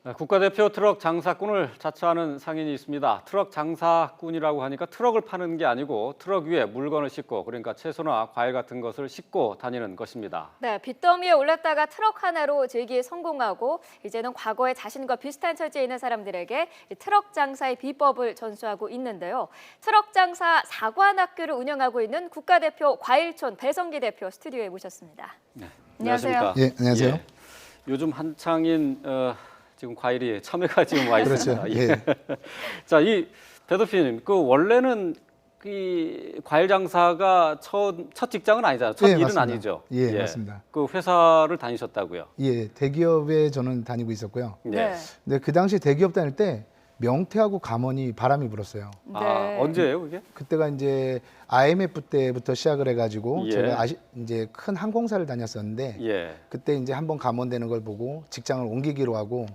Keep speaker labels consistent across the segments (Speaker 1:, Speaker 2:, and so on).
Speaker 1: 네, 국가대표 트럭 장사꾼을 자처하는 상인이 있습니다. 트럭 장사꾼이라고 하니까 트럭을 파는 게 아니고 트럭 위에 물건을 싣고, 그러니까 채소나 과일 같은 것을 싣고 다니는 것입니다.
Speaker 2: 네, 빚더미에 올랐다가 트럭 하나로 재기에 성공하고 이제는 과거에 자신과 비슷한 처지에 있는 사람들에게 트럭 장사의 비법을 전수하고 있는데요. 트럭 장사 사관학교를 운영하고 있는 국가대표 과일촌 배성기 대표 스튜디오에 모셨습니다.
Speaker 1: 네,
Speaker 2: 안녕하세요.
Speaker 3: 예, 안녕하세요.
Speaker 1: 예, 요즘 한창인 지금 과일이 참외가 지금 와 있습니다.
Speaker 3: 그렇죠. 예.
Speaker 1: 자, 이 배 대표님, 그 원래는 이 과일 장사가 첫 직장은 아니잖아요. 첫
Speaker 3: 예,
Speaker 1: 일은
Speaker 3: 맞습니다.
Speaker 1: 아니죠.
Speaker 3: 예, 맞습니다.
Speaker 1: 그 회사를 다니셨다고요?
Speaker 3: 예, 대기업에 저는 다니고 있었고요.
Speaker 2: 네.
Speaker 3: 근데 그 당시 대기업 다닐 때 명태하고 감원이 바람이 불었어요.
Speaker 2: 네.
Speaker 1: 아, 언제예요, 그게?
Speaker 3: 그때가 이제 IMF 때부터 시작을 해가지고
Speaker 1: 예.
Speaker 3: 제가 이제 큰 항공사를 다녔었는데
Speaker 1: 예.
Speaker 3: 그때 이제 한번 감원되는 걸 보고 직장을 옮기기로 하고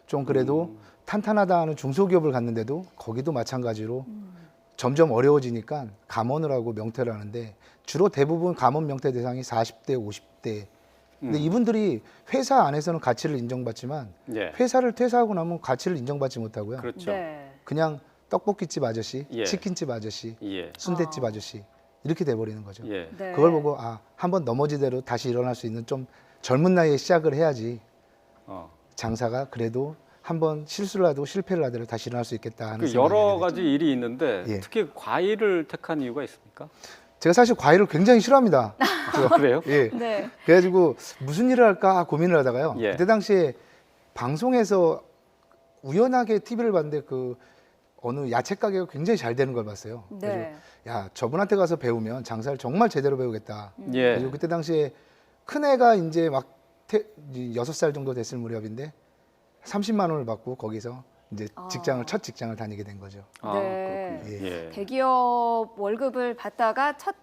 Speaker 3: 좀 그래도 탄탄하다 하는 중소기업을 갔는데도 거기도 마찬가지로 점점 어려워지니까 감원을 하고 명퇴를 하는데 주로 대부분 감원 명퇴 대상이 40대, 50대. 근데 이분들이 회사 안에서는 가치를 인정받지만
Speaker 1: 예.
Speaker 3: 회사를 퇴사하고 나면 가치를 인정받지 못하고요.
Speaker 1: 그렇죠.
Speaker 2: 네.
Speaker 3: 그냥 떡볶이집 아저씨,
Speaker 1: 예.
Speaker 3: 치킨집 아저씨,
Speaker 1: 예.
Speaker 3: 순대집 아저씨 이렇게 돼버리는 거죠.
Speaker 1: 예.
Speaker 2: 네.
Speaker 3: 그걸 보고 한번 넘어지대로 다시 일어날 수 있는 좀 젊은 나이에 시작을 해야지
Speaker 1: 어.
Speaker 3: 장사가 그래도 한번 실수를 하고 실패를 하더라도 다시 일어날 수 있겠다 하는
Speaker 1: 그
Speaker 3: 생각이
Speaker 1: 여러
Speaker 3: 들죠.
Speaker 1: 가지 일이 있는데
Speaker 3: 예.
Speaker 1: 특히 과일을 택한 이유가 있습니까?
Speaker 3: 제가 사실 과일을 굉장히 싫어합니다.
Speaker 1: 그래요?
Speaker 3: 예.
Speaker 2: 네.
Speaker 3: 그래가지고 무슨 일을 할까 고민을 하다가요.
Speaker 1: 예.
Speaker 3: 그때 당시에 방송에서 우연하게 TV를 봤는데 그 어느 야채 가게가 굉장히 잘 되는 걸 봤어요. 그래서
Speaker 2: 네.
Speaker 3: 야 저분한테 가서 배우면 장사를 정말 제대로 배우겠다.
Speaker 1: 예.
Speaker 3: 그리고 그때 당시에 큰 애가 이제 막 6살 정도 됐을 무렵인데 30만 원을 받고 거기서 이제 첫 직장을 다니게 된 거죠.
Speaker 1: 아,
Speaker 2: 네.
Speaker 1: 그렇군요. 예.
Speaker 2: 대기업 월급을 받다가 첫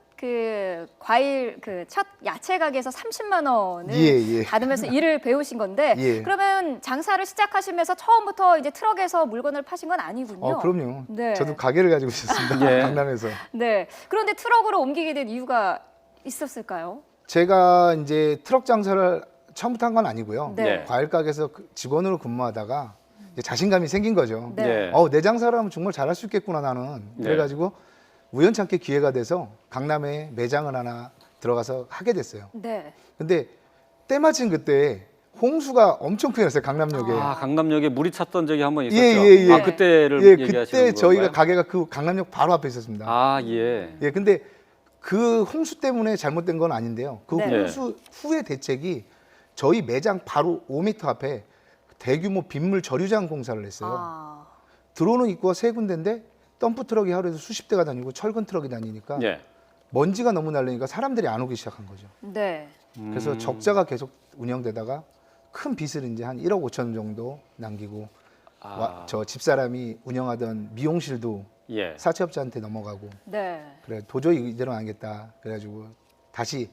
Speaker 2: 야채 가게에서 30만 원을
Speaker 3: 예.
Speaker 2: 받으면서 일을 배우신 건데
Speaker 3: 예.
Speaker 2: 그러면 장사를 시작하시면서 처음부터 이제 트럭에서 물건을 파신 건 아니군요.
Speaker 3: 그럼요.
Speaker 2: 네.
Speaker 3: 저도 가게를 가지고 있었습니다.
Speaker 1: 예.
Speaker 3: 강남에서.
Speaker 2: 네. 그런데 트럭으로 옮기게 된 이유가 있었을까요?
Speaker 3: 제가 이제 트럭 장사를 처음부터 한 건 아니고요.
Speaker 2: 네.
Speaker 1: 예.
Speaker 3: 과일 가게에서 직원으로 근무하다가 이제 자신감이 생긴 거죠.
Speaker 2: 네.
Speaker 1: 예.
Speaker 3: 내 장사를 하면 정말 잘할 수 있겠구나 나는.
Speaker 1: 네.
Speaker 3: 그래가지고 우연찮게 기회가 돼서 강남에 매장을 하나 들어가서 하게 됐어요.
Speaker 2: 네.
Speaker 3: 근데 때마침 그때 홍수가 엄청 크게 났어요. 강남역에.
Speaker 1: 아, 강남역에 물이 찼던 적이 한 번 있었죠.
Speaker 3: 예.
Speaker 1: 아, 그때를
Speaker 3: 예,
Speaker 1: 얘기하시는
Speaker 3: 그때 저희가
Speaker 1: 건가요?
Speaker 3: 가게가 그 강남역 바로 앞에 있었습니다.
Speaker 1: 아, 예.
Speaker 3: 예, 근데 그 홍수 때문에 잘못된 건 아닌데요. 그
Speaker 2: 네.
Speaker 3: 홍수 후의 대책이 저희 매장 바로 5m 앞에 대규모 빗물 저류장 공사를 했어요.
Speaker 2: 아.
Speaker 3: 들어오는 입구가 세 군데인데 덤프 트럭이 하루에도 수십 대가 다니고 철근 트럭이 다니니까
Speaker 1: 예.
Speaker 3: 먼지가 너무 날리니까 사람들이 안 오기 시작한 거죠.
Speaker 2: 네.
Speaker 3: 그래서 적자가 계속 운영되다가 큰 빚을 이제 한 1억 5천 정도 남기고 저 집사람이 운영하던 미용실도
Speaker 1: 예.
Speaker 3: 사채업자한테 넘어가고
Speaker 2: 네.
Speaker 3: 그래 도저히 이대로는 안 하겠다. 그래가지고 다시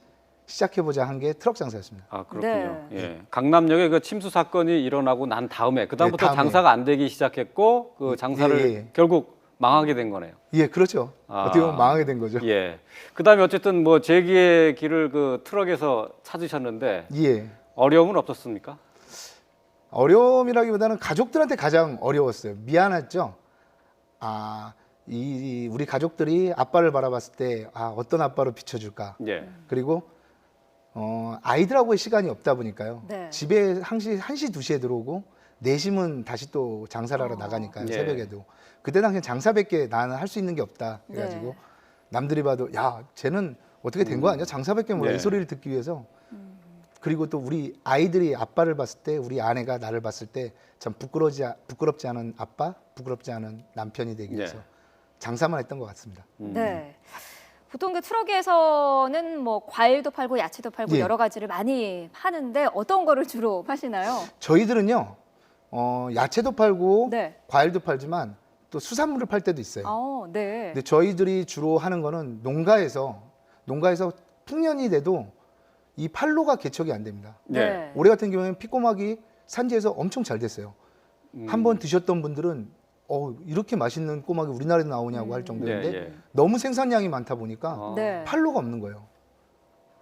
Speaker 3: 시작해보자 한 게 트럭 장사였습니다.
Speaker 1: 아, 그렇군요.
Speaker 2: 네.
Speaker 1: 예. 강남역에 그 침수 사건이 일어나고 난 다음에 그다음부터
Speaker 3: 네, 다음에.
Speaker 1: 장사가 안 되기 시작했고 그 장사를
Speaker 3: 예.
Speaker 1: 결국 망하게 된 거네요.
Speaker 3: 예, 그렇죠.
Speaker 1: 아.
Speaker 3: 어떻게 보면 망하게 된 거죠.
Speaker 1: 예. 그다음에 어쨌든 뭐 재기의 길을 그 트럭에서 찾으셨는데
Speaker 3: 예.
Speaker 1: 어려움은 없었습니까?
Speaker 3: 어려움이라기보다는 가족들한테 가장 어려웠어요. 미안했죠. 우리 가족들이 아빠를 바라봤을 때 어떤 아빠로 비춰줄까.
Speaker 1: 예.
Speaker 3: 그리고 아이들하고의 시간이 없다 보니까요.
Speaker 2: 네.
Speaker 3: 집에 1시, 2시에 들어오고 내심은 다시 또 장사를 하러 나가니까요.
Speaker 1: 예.
Speaker 3: 새벽에도. 그때 당시엔 장사밖에 나는 할 수 있는 게 없다. 그래가지고
Speaker 2: 네.
Speaker 3: 남들이 봐도 야 쟤는 어떻게 된 거 아니야? 장사밖에 몰라.
Speaker 1: 네.
Speaker 3: 이 소리를 듣기 위해서. 그리고 또 우리 아이들이 아빠를 봤을 때 우리 아내가 나를 봤을 때 참 부끄럽지 않은 아빠, 부끄럽지 않은 남편이 되기 위해서
Speaker 1: 네.
Speaker 3: 장사만 했던 것 같습니다.
Speaker 2: 네. 보통 그 트럭에서는 뭐 과일도 팔고 야채도 팔고
Speaker 3: 예.
Speaker 2: 여러 가지를 많이 파는데 어떤 거를 주로 파시나요?
Speaker 3: 저희들은요 야채도 팔고
Speaker 2: 네.
Speaker 3: 과일도 팔지만 또 수산물을 팔 때도 있어요.
Speaker 2: 네.
Speaker 3: 근데 저희들이 주로 하는 거는 농가에서 풍년이 돼도 이 판로가 개척이 안 됩니다.
Speaker 2: 네.
Speaker 3: 올해 같은 경우에는 피꼬막이 산지에서 엄청 잘 됐어요. 한번 드셨던 분들은 이렇게 맛있는 꼬막이 우리나라에도 나오냐고 할 정도인데
Speaker 1: 예.
Speaker 3: 너무 생산량이 많다 보니까
Speaker 2: 네.
Speaker 3: 판로가 없는 거예요.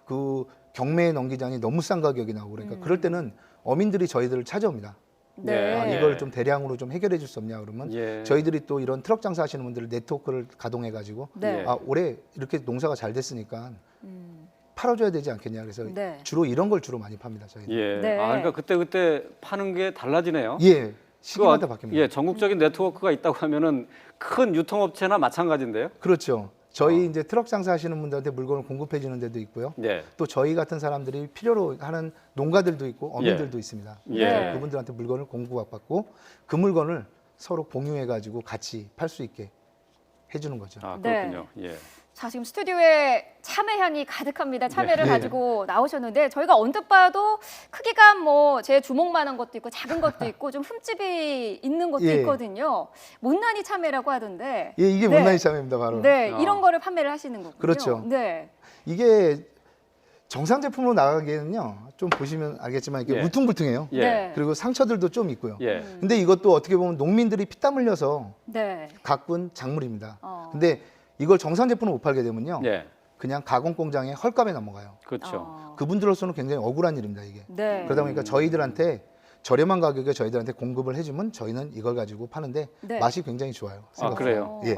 Speaker 3: 그 경매에 넘기자니 너무 싼 가격이 나오고 그러니까 그럴 때는 어민들이 저희들을 찾아옵니다.
Speaker 2: 네.
Speaker 3: 이걸 좀 대량으로 좀 해결해 줄 수 없냐 그러면
Speaker 1: 예.
Speaker 3: 저희들이 또 이런 트럭 장사하시는 분들 네트워크를 가동해 가지고
Speaker 2: 네.
Speaker 3: 올해 이렇게 농사가 잘 됐으니까 팔아줘야 되지 않겠냐 그래서
Speaker 2: 네.
Speaker 3: 주로 이런 걸 주로 많이 팝니다 저희는.
Speaker 1: 예.
Speaker 2: 네.
Speaker 1: 그러니까 그때 파는 게 달라지네요.
Speaker 3: 예, 시기마다
Speaker 1: 그,
Speaker 3: 바뀝니다.
Speaker 1: 예, 전국적인 네트워크가 있다고 하면은 큰 유통업체나 마찬가지인데요.
Speaker 3: 그렇죠. 저희 이제 트럭 장사하시는 분들한테 물건을 공급해 주는 데도 있고요.
Speaker 1: 네.
Speaker 3: 또 저희 같은 사람들이 필요로 하는 농가들도 있고 어민들도 있습니다.
Speaker 1: 예.
Speaker 2: 네.
Speaker 3: 그분들한테 물건을 공급받고 그 물건을 서로 공유해 가지고 같이 팔 수 있게 해주는 거죠.
Speaker 1: 아,
Speaker 2: 네.
Speaker 1: 그렇군요. 예.
Speaker 2: 자, 지금 스튜디오에 참외 향이 가득합니다. 참외를
Speaker 3: 네.
Speaker 2: 가지고 나오셨는데 저희가 언뜻 봐도 크기가 뭐 제 주먹만한 것도 있고 작은 것도 있고 좀 흠집이 있는 것도
Speaker 3: 예.
Speaker 2: 있거든요. 못난이 참외라고 하던데.
Speaker 3: 예, 이게
Speaker 2: 네.
Speaker 3: 못난이 참외입니다, 바로.
Speaker 2: 네,
Speaker 1: 아.
Speaker 2: 이런 거를 판매를 하시는 거군요.
Speaker 3: 그렇죠.
Speaker 2: 네.
Speaker 3: 이게 정상 제품으로 나가기에는요, 좀 보시면 알겠지만 이게
Speaker 1: 예.
Speaker 3: 울퉁불퉁해요.
Speaker 1: 예.
Speaker 2: 네.
Speaker 3: 그리고 상처들도 좀 있고요.
Speaker 1: 예.
Speaker 3: 근데 이것도 어떻게 보면 농민들이 피땀 흘려서
Speaker 2: 네.
Speaker 3: 가꾼 작물입니다.
Speaker 2: 어.
Speaker 3: 근데 이걸 정상 제품으로 못 팔게 되면요,
Speaker 1: 예.
Speaker 3: 그냥 가공 공장에 헐값에 넘어가요.
Speaker 1: 그렇죠.
Speaker 2: 어.
Speaker 3: 그분들로서는 굉장히 억울한 일입니다, 이게.
Speaker 2: 네.
Speaker 3: 그러다 보니까 저희들한테 저렴한 가격에 저희들한테 공급을 해주면 저희는 이걸 가지고 파는데
Speaker 2: 네.
Speaker 3: 맛이 굉장히 좋아요.
Speaker 1: 아,
Speaker 3: 생각보다.
Speaker 1: 그래요.
Speaker 3: 예.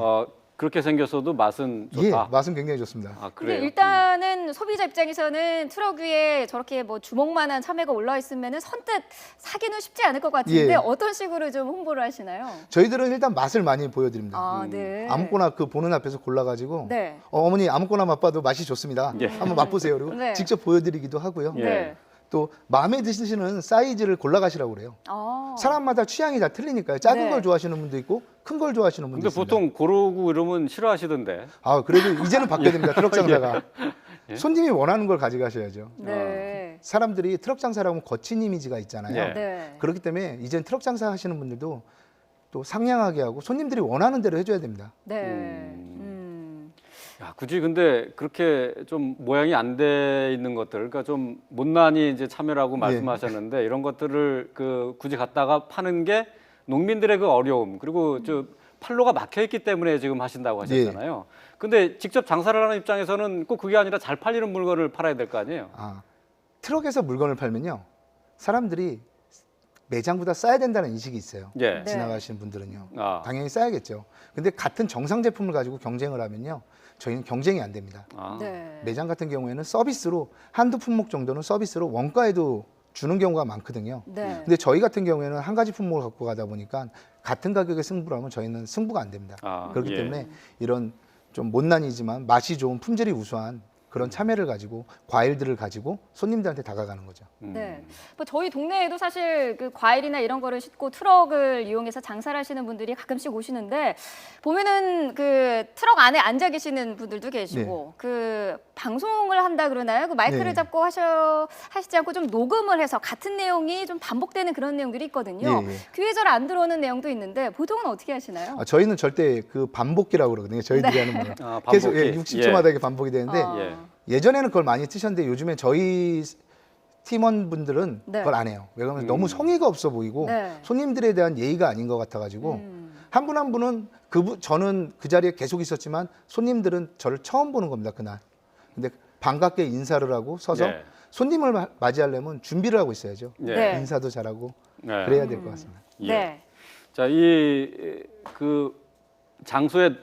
Speaker 1: 그렇게 생겼어도 맛은
Speaker 3: 예,
Speaker 1: 좋다.
Speaker 3: 맛은 굉장히 좋습니다.
Speaker 1: 아,
Speaker 2: 근데
Speaker 1: 그래요.
Speaker 2: 일단은 소비자 입장에서는 트럭 위에 저렇게 뭐 주먹만한 참외가 올라와 있으면 선뜻 사기는 쉽지 않을 것 같은데
Speaker 3: 예.
Speaker 2: 어떤 식으로 좀 홍보를 하시나요?
Speaker 3: 저희들은 일단 맛을 많이 보여드립니다.
Speaker 2: 아, 네.
Speaker 3: 아무거나 그 보는 앞에서 골라가지고
Speaker 2: 네.
Speaker 3: 어머니 아무거나 맛봐도 맛이 좋습니다.
Speaker 1: 예.
Speaker 3: 한번 맛보세요. 그리고
Speaker 2: 네.
Speaker 3: 직접 보여드리기도 하고요.
Speaker 1: 예.
Speaker 2: 네.
Speaker 3: 또 마음에 드시는 사이즈를 골라가시라고 그래요.
Speaker 2: 아.
Speaker 3: 사람마다 취향이 다 틀리니까요. 작은
Speaker 2: 네.
Speaker 3: 걸 좋아하시는 분도 있고 큰 걸 좋아하시는 분도
Speaker 1: 근데
Speaker 3: 있습니다.
Speaker 1: 보통 고르고 이러면 싫어하시던데.
Speaker 3: 아 그래도 이제는 바뀌어야 됩니다. 트럭 장사가
Speaker 1: 예.
Speaker 3: 손님이 원하는 걸 가져가셔야죠.
Speaker 2: 네.
Speaker 3: 사람들이 트럭 장사라고 하면 거친 이미지가 있잖아요.
Speaker 1: 예.
Speaker 2: 네.
Speaker 3: 그렇기 때문에 이젠 트럭 장사 하시는 분들도 또 상냥하게 하고 손님들이 원하는 대로 해줘야 됩니다.
Speaker 2: 네.
Speaker 1: 야, 굳이 근데 그렇게 좀 모양이 안 돼 있는 것들, 그러니까 좀 못난이 이제 참외라고 말씀하셨는데 이런 것들을 그 굳이 갖다가 파는 게 농민들의 그 어려움 그리고 저 판로가 막혀 있기 때문에 지금 하신다고 하셨잖아요. 근데 직접 장사를 하는 입장에서는 꼭 그게 아니라 잘 팔리는 물건을 팔아야 될 거 아니에요.
Speaker 3: 아, 트럭에서 물건을 팔면요, 사람들이 매장보다 싸야 된다는 인식이 있어요.
Speaker 1: 예.
Speaker 2: 네.
Speaker 3: 지나가시는 분들은요.
Speaker 1: 아.
Speaker 3: 당연히 싸야겠죠. 근데 같은 정상 제품을 가지고 경쟁을 하면요, 저희는 경쟁이 안 됩니다.
Speaker 1: 아.
Speaker 2: 네.
Speaker 3: 매장 같은 경우에는 서비스로 한두 품목 정도는 서비스로 원가에도 주는 경우가 많거든요.
Speaker 2: 네.
Speaker 3: 근데 저희 같은 경우에는 한 가지 품목을 갖고 가다 보니까 같은 가격에 승부를 하면 저희는 승부가 안 됩니다.
Speaker 1: 아,
Speaker 3: 그렇기
Speaker 1: 예.
Speaker 3: 때문에 이런 좀 못난이지만 맛이 좋은 품질이 우수한 그런 참외를 가지고 과일들을 가지고 손님들한테 다가가는 거죠.
Speaker 2: 네. 뭐 저희 동네에도 사실 그 과일이나 이런 거를 싣고 트럭을 이용해서 장사를 하시는 분들이 가끔씩 오시는데 보면은 그 트럭 안에 앉아 계시는 분들도 계시고 그 방송을 한다 그러나요? 그 마이크를
Speaker 3: 네.
Speaker 2: 잡고 하시지 않고 좀 녹음을 해서 같은 내용이 좀 반복되는 그런 내용들이 있거든요.
Speaker 3: 예, 예.
Speaker 2: 귀에 잘 안 들어오는 내용도 있는데 보통은 어떻게 하시나요?
Speaker 3: 저희는 절대 그 반복기라고 그러거든요. 저희들이 하는 거는.
Speaker 1: 아, 반복기.
Speaker 3: 계속 60초마다 이게 반복이 되는데
Speaker 2: 어.
Speaker 3: 예전에는 그걸 많이 쓰셨는데 요즘에 저희 팀원분들은
Speaker 2: 네.
Speaker 3: 그걸 안 해요. 왜냐하면 너무 성의가 없어 보이고
Speaker 2: 네.
Speaker 3: 손님들에 대한 예의가 아닌 것 같아가지고 한 분 한 분은 저는 그 자리에 계속 있었지만 손님들은 저를 처음 보는 겁니다, 그날. 근데 반갑게 인사를 하고 서서
Speaker 1: 네.
Speaker 3: 손님을 맞이하려면 준비를 하고 있어야죠.
Speaker 1: 예.
Speaker 2: 네.
Speaker 3: 인사도 잘하고
Speaker 1: 네.
Speaker 3: 그래야 될 것 같습니다.
Speaker 1: 예.
Speaker 2: 네.
Speaker 1: 자, 이 그 장소의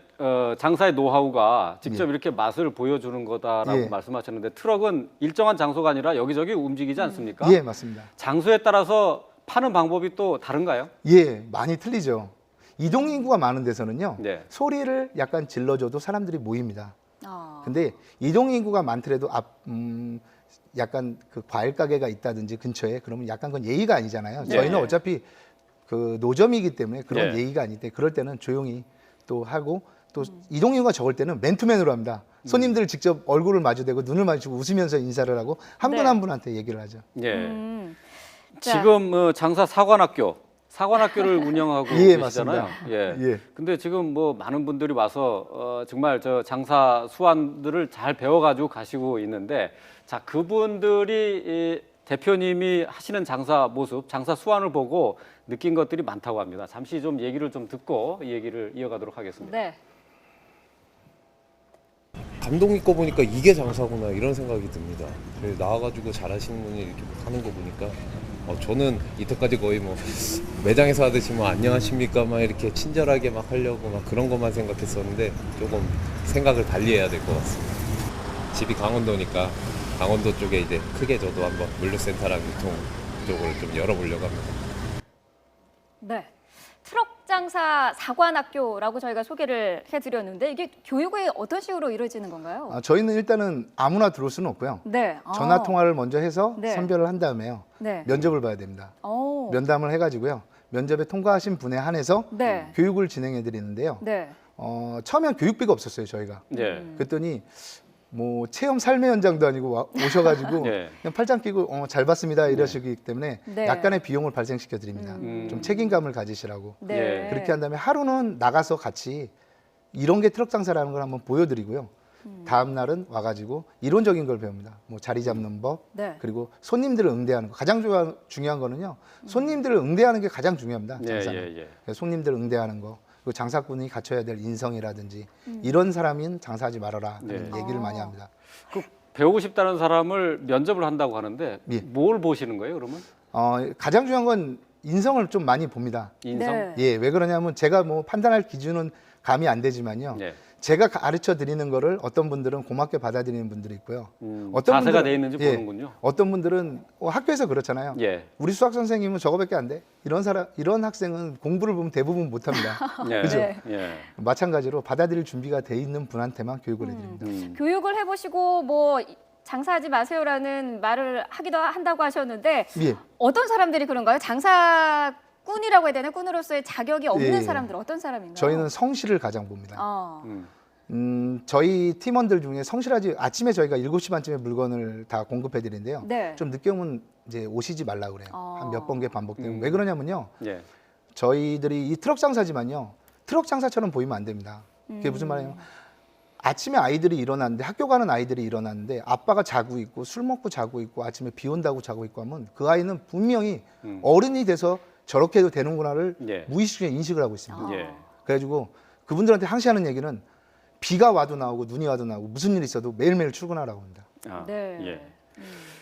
Speaker 1: 장사의 노하우가 직접
Speaker 3: 예.
Speaker 1: 이렇게 맛을 보여주는 거다라고
Speaker 3: 예.
Speaker 1: 말씀하셨는데 트럭은 일정한 장소가 아니라 여기저기 움직이지 않습니까?
Speaker 3: 예, 맞습니다.
Speaker 1: 장소에 따라서 파는 방법이 또 다른가요?
Speaker 3: 예, 많이 틀리죠. 이동 인구가 많은 데서는요,
Speaker 1: 네.
Speaker 3: 소리를 약간 질러줘도 사람들이 모입니다.
Speaker 2: 어.
Speaker 3: 근데 이동 인구가 많더라도 약간 그 과일 가게가 있다든지 근처에 그러면 약간 그건 예의가 아니잖아요.
Speaker 1: 네.
Speaker 3: 저희는 어차피 그 노점이기 때문에 그런
Speaker 1: 네.
Speaker 3: 예의가 아닌데 그럴 때는 조용히 또 하고 또 이동 인구가 적을 때는 맨투맨으로 합니다. 손님들 직접 얼굴을 마주대고 눈을 마주치고 웃으면서 인사를 하고 한 분
Speaker 2: 네.
Speaker 3: 한 분한테 얘기를 하죠.
Speaker 1: 예.
Speaker 2: 자.
Speaker 1: 지금 장사 사관학교를 운영하고
Speaker 3: 예,
Speaker 1: 계시잖아요.
Speaker 3: 맞습니다.
Speaker 1: 예.
Speaker 3: 예.
Speaker 1: 근데 지금 뭐 많은 분들이 와서 정말 저 장사 수완들을 잘 배워가지고 가시고 있는데, 자 그분들이 이 대표님이 하시는 장사 모습, 장사 수완을 보고 느낀 것들이 많다고 합니다. 잠시 좀 얘기를 좀 듣고 이 얘기를 이어가도록 하겠습니다.
Speaker 2: 네.
Speaker 4: 감동 있고 보니까 이게 장사구나 이런 생각이 듭니다. 그래서 나와가지고 잘하시는 분이 이렇게 하는 거 보니까 저는 이때까지 거의 뭐 매장에서 하듯이 뭐 안녕하십니까 막 이렇게 친절하게 막 하려고 막 그런 것만 생각했었는데 조금 생각을 달리해야 될 것 같습니다. 집이 강원도니까 강원도 쪽에 이제 크게 저도 한번 물류센터랑 유통 쪽을 좀 열어보려고 합니다.
Speaker 2: 네. 트럭 장사 사관학교라고 저희가 소개를 해드렸는데 이게 교육이 어떤 식으로 이루어지는 건가요?
Speaker 3: 저희는 일단은 아무나 들어올 수는 없고요.
Speaker 2: 네.
Speaker 3: 전화 통화를 먼저 해서
Speaker 2: 네.
Speaker 3: 선별을 한 다음에요.
Speaker 2: 네.
Speaker 3: 면접을 봐야 됩니다.
Speaker 2: 오.
Speaker 3: 면담을 해가지고요. 면접에 통과하신 분에 한해서
Speaker 2: 네.
Speaker 3: 교육을 진행해 드리는데요.
Speaker 2: 네.
Speaker 3: 처음엔 교육비가 없었어요, 저희가.
Speaker 1: 예.
Speaker 3: 그랬더니 뭐 체험 삶의 현장도 아니고 오셔가지고
Speaker 1: 예.
Speaker 3: 그냥 팔짱 끼고 잘 봤습니다 이러시기 때문에
Speaker 2: 네.
Speaker 3: 약간의 비용을 발생시켜 드립니다. 좀 책임감을 가지시라고.
Speaker 2: 네.
Speaker 1: 예.
Speaker 3: 그렇게 한 다음에 하루는 나가서 같이 이런 게 트럭 장사라는 걸 한번 보여드리고요. 다음 날은 와가지고 이론적인 걸 배웁니다. 뭐 자리 잡는 법,
Speaker 2: 네.
Speaker 3: 그리고 손님들을 응대하는 거. 가장 중요한 거는요. 손님들을 응대하는 게 가장 중요합니다.
Speaker 1: 예,
Speaker 3: 장사는.
Speaker 1: 예, 예.
Speaker 3: 손님들을 응대하는 거. 그리고 장사꾼이 갖춰야 될 인성이라든지 이런 사람인 장사하지 말아라 하는
Speaker 1: 네.
Speaker 3: 얘기를 많이 합니다.
Speaker 1: 그 배우고 싶다는 사람을 면접을 한다고 하는데
Speaker 3: 예.
Speaker 1: 뭘 보시는 거예요, 그러면?
Speaker 3: 가장 중요한 건 인성을 좀 많이 봅니다.
Speaker 1: 인성?
Speaker 2: 네.
Speaker 3: 예, 왜 그러냐면 제가 뭐 판단할 기준은 감이 안 되지만요.
Speaker 1: 예.
Speaker 3: 제가 가르쳐 드리는 거를 어떤 분들은 고맙게 받아들이는 분들이 있고요.
Speaker 1: 자세가 돼 있는지
Speaker 3: 예,
Speaker 1: 보는군요.
Speaker 3: 어떤 분들은 학교에서 그렇잖아요.
Speaker 1: 예.
Speaker 3: 우리 수학 선생님은 저거밖에 안 돼. 이런 학생은 공부를 보면 대부분 못 합니다.
Speaker 1: 예.
Speaker 3: 그죠?
Speaker 2: 네.
Speaker 1: 예.
Speaker 3: 마찬가지로 받아들일 준비가 돼 있는 분한테만 교육을 해드립니다.
Speaker 2: 교육을 해보시고 뭐 장사하지 마세요라는 말을 하기도 한다고 하셨는데
Speaker 3: 예.
Speaker 2: 어떤 사람들이 그런가요? 장사꾼이라고 해야 되나? 꾼으로서의 자격이 없는
Speaker 3: 예.
Speaker 2: 사람들 어떤 사람인가요?
Speaker 3: 저희는 성실을 가장 봅니다.
Speaker 2: 어.
Speaker 3: 저희 팀원들 중에 성실하지 아침에 저희가 7시 반쯤에 물건을 다 공급해 드리는데요.
Speaker 2: 네.
Speaker 3: 좀 늦게 오면 이제 오시지 말라 그래요. 한 몇 번 개 반복되면. 왜 그러냐면요.
Speaker 1: 예.
Speaker 3: 저희들이 이 트럭 장사지만요. 트럭 장사처럼 보이면 안 됩니다. 그게 무슨 말이에요? 아침에 아이들이 일어났는데 학교 가는 아이들이 일어났는데 아빠가 자고 있고 술 먹고 자고 있고 아침에 비 온다고 자고 있고 하면 그 아이는 분명히 어른이 돼서 저렇게 해도 되는구나를
Speaker 1: 예.
Speaker 3: 무의식중에 인식을 하고 있습니다.
Speaker 1: 예.
Speaker 3: 그래가지고 그분들한테 항시 하는 얘기는 비가 와도 나오고 눈이 와도 나오고 무슨 일이 있어도 매일매일 출근하라고 합니다.
Speaker 1: 아,
Speaker 2: 네.
Speaker 1: 예.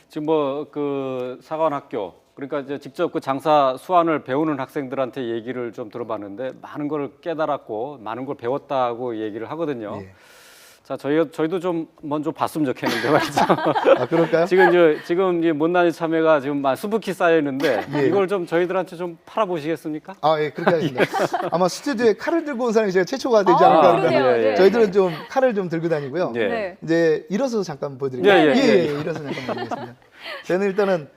Speaker 1: 지금 뭐 그 사관학교 그러니까 이제 직접 그 장사 수완을 배우는 학생들한테 얘기를 좀 들어봤는데 많은 걸 깨달았고 많은 걸 배웠다고 얘기를 하거든요.
Speaker 3: 예.
Speaker 1: 자, 저희도 좀 먼저 봤으면 좋겠는데 말이죠.
Speaker 3: 아, 그럴까요?
Speaker 1: 지금 이 못난이 참외가 지금 수북히 쌓여 있는데
Speaker 3: 예.
Speaker 1: 이걸 좀 저희들한테 좀 팔아 보시겠습니까?
Speaker 3: 아, 예, 그렇게 하겠습니다. 아마 스튜디오에 칼을 들고 온 사람이 제가 최초가 되지 않을까 합니다.
Speaker 2: 그러네요.
Speaker 1: 예, 예.
Speaker 3: 저희들은 좀 칼을 좀 들고 다니고요.
Speaker 1: 예.
Speaker 2: 네.
Speaker 3: 이제 일어서서 잠깐 보여드릴게요.
Speaker 1: 예, 예, 예.
Speaker 3: 일어서 잠깐 보여드리겠습니다. 저는 일단은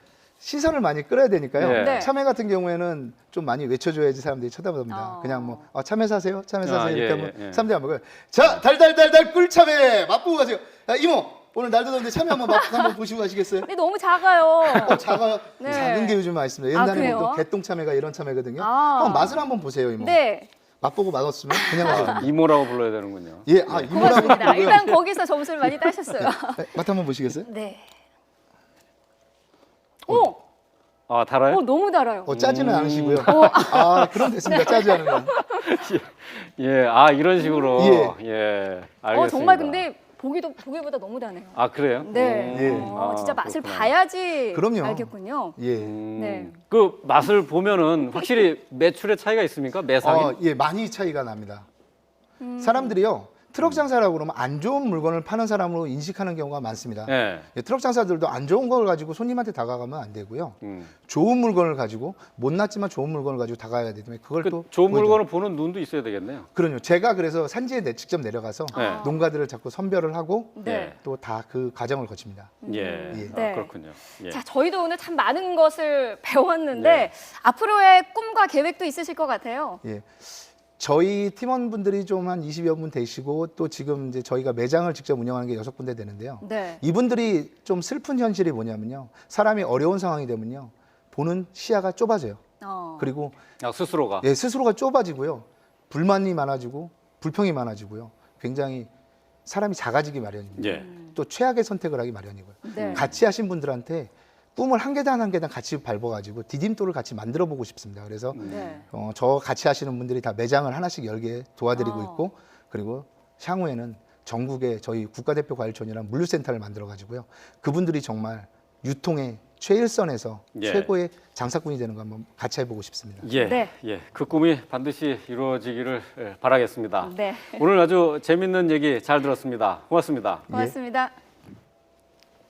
Speaker 3: 시선을 많이 끌어야 되니까요.
Speaker 1: 예.
Speaker 2: 네.
Speaker 3: 참외 같은 경우에는 좀 많이 외쳐줘야지 사람들이 쳐다봅니다. 그냥 뭐 참외 사세요, 참외 사세요
Speaker 1: 아,
Speaker 3: 이렇게
Speaker 1: 예,
Speaker 3: 하면
Speaker 1: 예.
Speaker 3: 사람들이 안 먹어요. 자, 달달달달 꿀참외 맛보고 가세요. 야, 이모 오늘 날도 더운데 참외 한번 보시고 가시겠어요?
Speaker 2: 근데 너무 작아요.
Speaker 3: 작아요.
Speaker 2: 네.
Speaker 3: 작은 게 요즘 맛있습니다.
Speaker 2: 아,
Speaker 3: 옛날에
Speaker 2: 그래요?
Speaker 3: 또 개똥참외가 이런 참외거든요.
Speaker 2: 아.
Speaker 3: 한번 맛을 한번 보세요, 이모.
Speaker 2: 네.
Speaker 3: 맛보고 맛없으면 그냥 가셔도 됩니다.
Speaker 1: 이모라고 불러야 되는군요.
Speaker 3: 예, 이모라고
Speaker 2: 고맙습니다.
Speaker 3: 부르고요.
Speaker 2: 일단 거기서 점수를 많이 따셨어요.
Speaker 3: 맛 한번 보시겠어요?
Speaker 2: 네. 오!
Speaker 1: 아, 달아요?
Speaker 2: 너무 달아요.
Speaker 3: 짜지는 않으시고요. 그럼 됐습니다.
Speaker 2: 네.
Speaker 3: 짜지 않으면.
Speaker 1: 예, 이런 식으로. 예, 알겠습니다.
Speaker 2: 정말 근데 보기보다 너무 다네요.
Speaker 1: 아, 그래요?
Speaker 2: 네.
Speaker 3: 예.
Speaker 2: 진짜 맛을
Speaker 1: 그렇구나.
Speaker 2: 봐야지
Speaker 3: 그럼요.
Speaker 2: 알겠군요.
Speaker 3: 예.
Speaker 2: 네.
Speaker 1: 그 맛을 보면은 확실히 매출의 차이가 있습니까? 매상이?
Speaker 3: 예, 많이 차이가 납니다. 사람들이요. 트럭 장사라고 그러면 안 좋은 물건을 파는 사람으로 인식하는 경우가 많습니다.
Speaker 1: 예.
Speaker 3: 예, 트럭 장사들도 안 좋은 걸 가지고 손님한테 다가가면 안 되고요.
Speaker 1: 음.
Speaker 3: 좋은 물건을 가지고 못났지만 좋은 물건을 가지고 다가가야 되기 때문에 그걸 또
Speaker 1: 좋은
Speaker 3: 보여줘요.
Speaker 1: 물건을 보는 눈도 있어야 되겠네요.
Speaker 3: 그럼요. 제가 그래서 산지에 직접 내려가서
Speaker 1: 네.
Speaker 3: 농가들을 자꾸 선별을 하고
Speaker 2: 네.
Speaker 3: 또 다 그 과정을 거칩니다.
Speaker 1: 예.
Speaker 3: 예.
Speaker 2: 네.
Speaker 1: 그렇군요. 예.
Speaker 2: 자, 저희도 오늘 참 많은 것을 배웠는데
Speaker 1: 네.
Speaker 2: 앞으로의 꿈과 계획도 있으실 것 같아요.
Speaker 3: 예. 저희 팀원분들이 좀 한 20여 분 되시고 또 지금 이제 저희가 매장을 직접 운영하는 게 6군데 되는데요.
Speaker 2: 네.
Speaker 3: 이분들이 좀 슬픈 현실이 뭐냐면요. 사람이 어려운 상황이 되면요. 보는 시야가 좁아져요. 그리고
Speaker 1: 스스로가.
Speaker 3: 예, 스스로가 좁아지고요. 불만이 많아지고 불평이 많아지고요. 굉장히 사람이 작아지기 마련입니다.
Speaker 1: 예.
Speaker 3: 또 최악의 선택을 하기 마련이고요.
Speaker 2: 네.
Speaker 3: 같이 하신 분들한테 꿈을 한 계단 한 계단 같이 밟아가지고 디딤돌을 같이 만들어 보고 싶습니다. 그래서
Speaker 2: 네.
Speaker 3: 저 같이 하시는 분들이 다 매장을 하나씩 열게 도와드리고
Speaker 2: 아.
Speaker 3: 있고 그리고 향후에는 전국에 저희 국가대표 과일촌이랑 물류센터를 만들어 가지고요. 그분들이 정말 유통의 최일선에서
Speaker 1: 예.
Speaker 3: 최고의 장사꾼이 되는 거 한번 같이 해보고 싶습니다.
Speaker 1: 예,
Speaker 2: 네.
Speaker 1: 예, 그 꿈이 반드시 이루어지기를 바라겠습니다.
Speaker 2: 네.
Speaker 1: 오늘 아주 재밌는 얘기 잘 들었습니다. 고맙습니다.
Speaker 2: 고맙습니다.